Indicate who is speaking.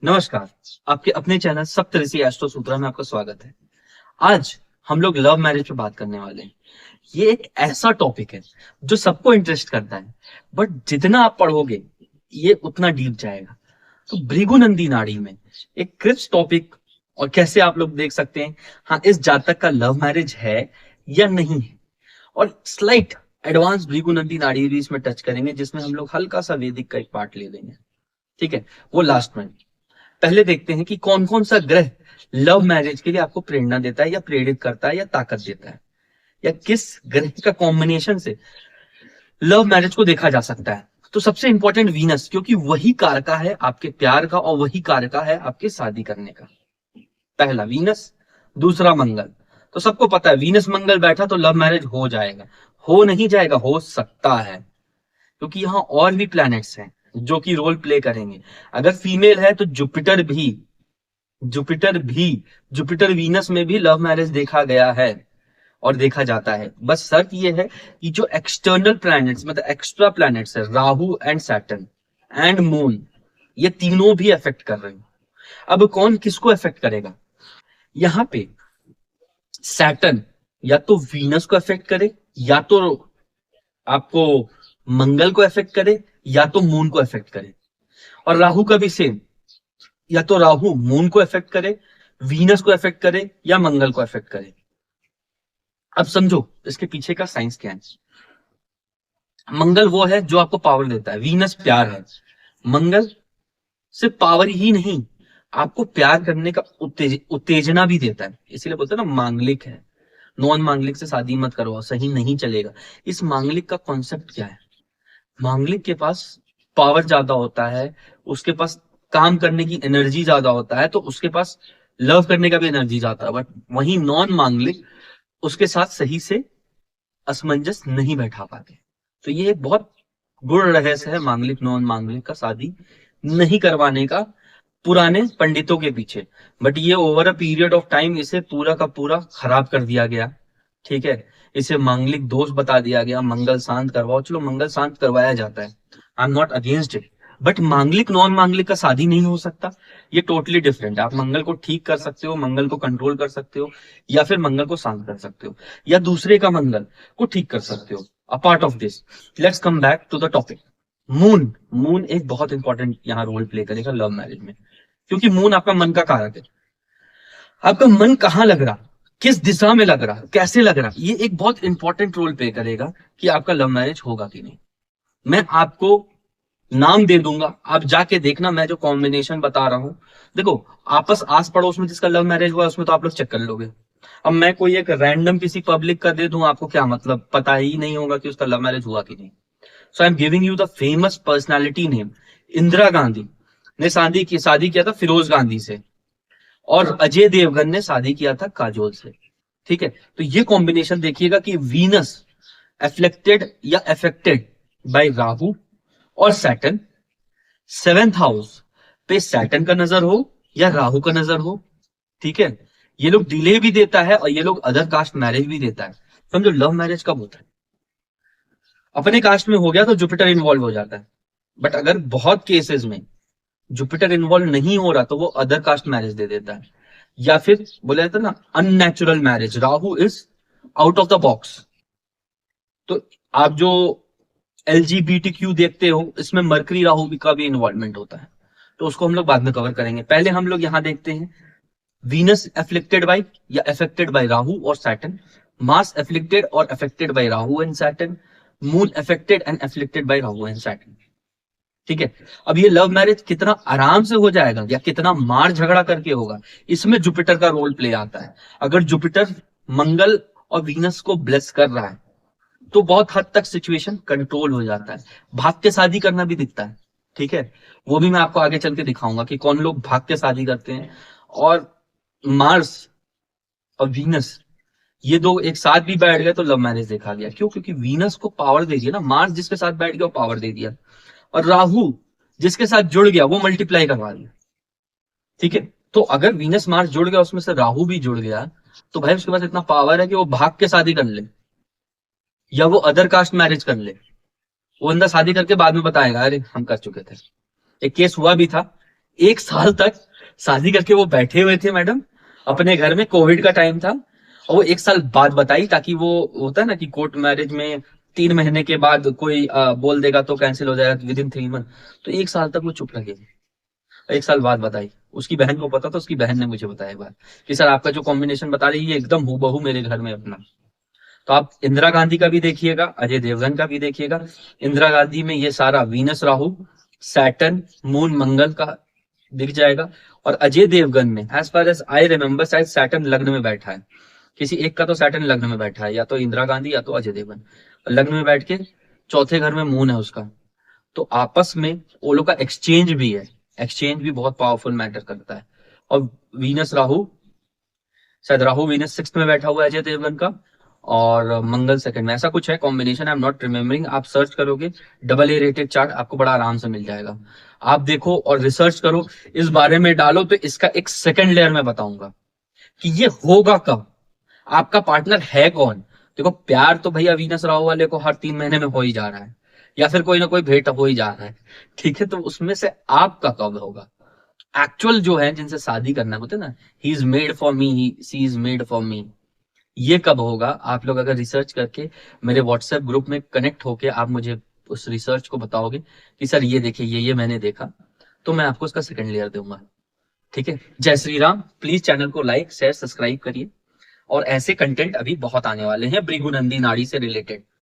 Speaker 1: नमस्कार। आपके अपने चैनल सप्तऋषि एस्ट्रो सूत्रा में आपका स्वागत है। आज हम लोग लव मैरिज पे बात करने वाले हैं। ये एक ऐसा टॉपिक है जो सबको इंटरेस्ट करता है, बट जितना आप पढ़ोगे ये उतना डीप जाएगा। तो भृगु नाड़ी में एक क्रिप्स टॉपिक, और कैसे आप लोग देख सकते हैं हाँ इस जातक का लव मैरिज है या नहीं है, और स्लाइट एडवांस भृगु नाड़ी भी इसमें टच करेंगे, जिसमें हम लोग हल्का सा वैदिक का एक पार्ट ले लेंगे। ठीक है, वो लास्ट में। पहले देखते हैं कि कौन कौन सा ग्रह लव मैरिज के लिए आपको प्रेरणा देता है या प्रेरित करता है या ताकत देता है, या किस ग्रह का कॉम्बिनेशन से लव मैरिज को देखा जा सकता है। तो सबसे इंपॉर्टेंट वीनस, क्योंकि वही कारका है आपके प्यार का और वही कारका है आपके शादी करने का। पहला वीनस, दूसरा मंगल। तो सबको पता है वीनस मंगल बैठा तो लव मैरिज हो जाएगा, हो नहीं जाएगा, हो सकता है, क्योंकि यहाँ और भी प्लैनेट्स हैं जो कि रोल प्ले करेंगे। अगर फीमेल है तो जुपिटर भी जुपिटर वीनस में भी लव मैरिज देखा गया है और देखा जाता है। बस शर्त यह है कि जो एक्सटर्नल प्लैनेट्स मतलब एक्स्ट्रा प्लैनेट्स है, Rahu and Saturn and moon, ये तीनों भी अफेक्ट कर रहे हैं। अब कौन किसको अफेक्ट करेगा? यहाँ पे सैटर्न या तो वीनस को अफेक्ट करे, या तो आपको मंगल को अफेक्ट करे, या तो मून को अफेक्ट करे। और राहु का भी सेम, या तो राहु मून को अफेक्ट करे, वीनस को अफेक्ट करे, या मंगल को अफेक्ट करे। अब समझो इसके पीछे का साइंस क्या है। मंगल वो है जो आपको पावर देता है, वीनस प्यार है। मंगल सिर्फ पावर ही नहीं, आपको प्यार करने का उत्तेजना भी देता है। इसीलिए बोलते हैं ना मांगलिक है, नॉन मांगलिक से शादी मत करवाओ, सही नहीं चलेगा। इस मांगलिक का कॉन्सेप्ट क्या है? मांगलिक के पास पावर ज्यादा होता है, उसके पास काम करने की एनर्जी ज्यादा होता है, तो उसके पास लव करने का भी एनर्जी ज्यादा है। बट वही नॉन मांगलिक उसके साथ सही से असमंजस नहीं बैठा पाते। तो ये एक बहुत गुड़ रहस्य है मांगलिक नॉन मांगलिक का शादी नहीं करवाने का, पुराने पंडितों के पीछे। बट ये over a period of time इसे पूरा का पूरा खराब कर दिया गया। ठीक है, इसे मांगलिक दोष बता दिया गया, मंगल शांत करवाओ। चलो मंगल शांत करवाया जाता है, I am not against it, but मांगलिक नॉन मांगलिक का शादी नहीं हो सकता। ये टोटली डिफरेंट है। आप मंगल को ठीक कर सकते हो, मंगल को कंट्रोल कर सकते हो, या फिर मंगल को शांत कर सकते हो, या दूसरे का मंगल को ठीक कर सकते हो। Apart of this, let's come back to the topic. Moon moon एक बहुत इंपॉर्टेंट यहाँ रोल प्ले करेगा लव मैरिज में, क्योंकि मून आपका मन का कारक है। आपका मन कहाँ लग रहा, किस दिशा में लग रहा, कैसे लग रहा, ये एक बहुत इंपॉर्टेंट रोल प्ले करेगा कि आपका लव मैरिज होगा कि नहीं। मैं आपको नाम दे दूंगा, आप जाके देखना। मैं जो कॉम्बिनेशन बता रहा हूं, देखो आपस आस पड़ोस में जिसका लव मैरिज हुआ उसमें तो आप लोग चेक कर लोगे। अब मैं कोई एक रैंडम किसी पब्लिक का दे दूं, आपको क्या मतलब, पता ही नहीं होगा कि उसका लव मैरिज हुआ कि नहीं। So I am giving you the famous personality name. Indira Gandhi ने शादी किया था फिरोज गांधी से, और अजय देवगन ने शादी किया था काजोल से। ठीक है, तो ये कॉम्बिनेशन देखिएगा कि वीनस एफ्लेक्टेड या अफेक्टेड बाय राहु और सैटर्न, सेवेंथ हाउस पे सैटर्न का नजर हो या राहु का नजर हो। ठीक है, ये लोग डिले भी देता है और ये लोग अदर कास्ट मैरिज भी देता है। समझो लव मैरिज कब होता है? अपने कास्ट में हो गया तो जुपिटर इन्वॉल्व हो जाता है, बट अगर बहुत केसेस में जुपिटर इन्वॉल्व नहीं हो रहा तो वो अदर कास्ट मैरिज दे देता है। या फिर बोला जाता है ना unnatural marriage, Rahu is out of the box. तो आप जो LGBTQ देखते हो, इसमें मरकरी राहु का भी इन्वॉल्वमेंट होता है, तो उसको हम लोग बाद में कवर करेंगे। पहले हम लोग यहाँ देखते हैं वीनस एफ्लिक्टेड बाय या अफेक्टेड बाय राहु और सैटर्न, मार्स एफ्लिक्टेड और affected by Rahu and Saturn, moon affected and afflicted by Rahu and Saturn. ठीक है, अब ये लव मैरिज कितना आराम से हो जाएगा या कितना मार झगड़ा करके होगा, इसमें जुपिटर का रोल प्ले आता है। अगर जुपिटर मंगल और वीनस को ब्लेस कर रहा है तो बहुत हद तक सिचुएशन कंट्रोल हो जाता है। भाग के शादी करना भी दिखता है। ठीक है, वो भी मैं आपको आगे चल के दिखाऊंगा कि कौन लोग भाग के शादी करते हैं। और मार्स और वीनस ये दो एक साथ भी बैठ गए तो लव मैरिज देखा गया। क्यों? क्योंकि वीनस को पावर दे दिया ना, मार्स जिसके साथ बैठ गया वो पावर दे दिया, और राहु जिसके साथ जुड़ गया वो मल्टीप्लाई करवा दिया। ठीक है, तो अगर वीनस मार्स जुड़ गया, उसमें से राहु भी जुड़ गया, तो भाई उसके पास इतना पावर है कि वो भाग के शादी कर ले या वो अदर कास्ट मैरिज कर ले। वो बंदा शादी करके बाद में बताएगा अरे हम कर चुके थे। एक केस हुआ भी था, 1 साल तक शादी करके वो बैठे हुए थे मैडम अपने घर में, कोविड का टाइम था, और वो 1 साल बाद बताई, ताकि वो होता है ना कि कोर्ट मैरिज में 3 महीने के बाद कोई बोल देगा तो कैंसिल हो जाएगा विदिन 3 मंथ। तो 1 साल तक वो चुप रहे, 1 साल बाद बताई। उसकी बहन को पता था, उसकी बहन ने मुझे बताया एक बार कि सर आपका जो कॉम्बिनेशन बता रही है ये एकदम हूबहू मेरे घर में अपना। तो आप इंदिरा गांधी का भी देखिएगा, अजय देवगन का भी देखिएगा। इंदिरा गांधी में ये सारा Venus Rahu, Saturn, moon Mangal का दिख जाएगा। और अजय देवगन में as far as I remember शायद सैटर्न लग्न में बैठा है, किसी एक का तो सैटर्न लग्न में बैठा है, या तो इंदिरा गांधी या तो अजय देवगन लग्न में बैठ के, चौथे घर में मून है उसका। तो आपस में वो लोग का एक्सचेंज भी है, एक्सचेंज भी बहुत पावरफुल मैटर करता है। और वीनस राहु, शायद राहु वीनस 6th में बैठा हुआ है अजय देवगन का, और मंगल सेकंड में, ऐसा कुछ है combination, I am not remembering. आप सर्च करोगे डबल ए रेटेड चार्ट, आपको बड़ा आराम से मिल जाएगा। आप देखो और रिसर्च करो, इस बारे में डालो, तो इसका एक सेकंड लेयर में बताऊंगा कि ये होगा कब, आपका पार्टनर है कौन। देखो प्यार तो भैया वीनस राहु वाले को हर 3 महीने में हो ही जा रहा है, या फिर कोई ना कोई भेंट हो ही जा रहा है, ठीक है। तो उसमें से आपका कब होगा, एक्चुअल जो है जिनसे शादी करना बोलते हैं ना, he is made for me, she is made for me, ये कब होगा। आप लोग अगर रिसर्च करके मेरे व्हाट्सएप ग्रुप में कनेक्ट होके आप मुझे उस रिसर्च को बताओगे कि सर ये देखिए ये मैंने देखा, तो मैं आपको उसका सेकंड लेयर दूंगा, ठीक है। जय श्री राम। प्लीज चैनल को लाइक शेयर सब्सक्राइब करिए, और ऐसे कंटेंट अभी बहुत आने वाले हैं भृगु नंदी नाड़ी से रिलेटेड।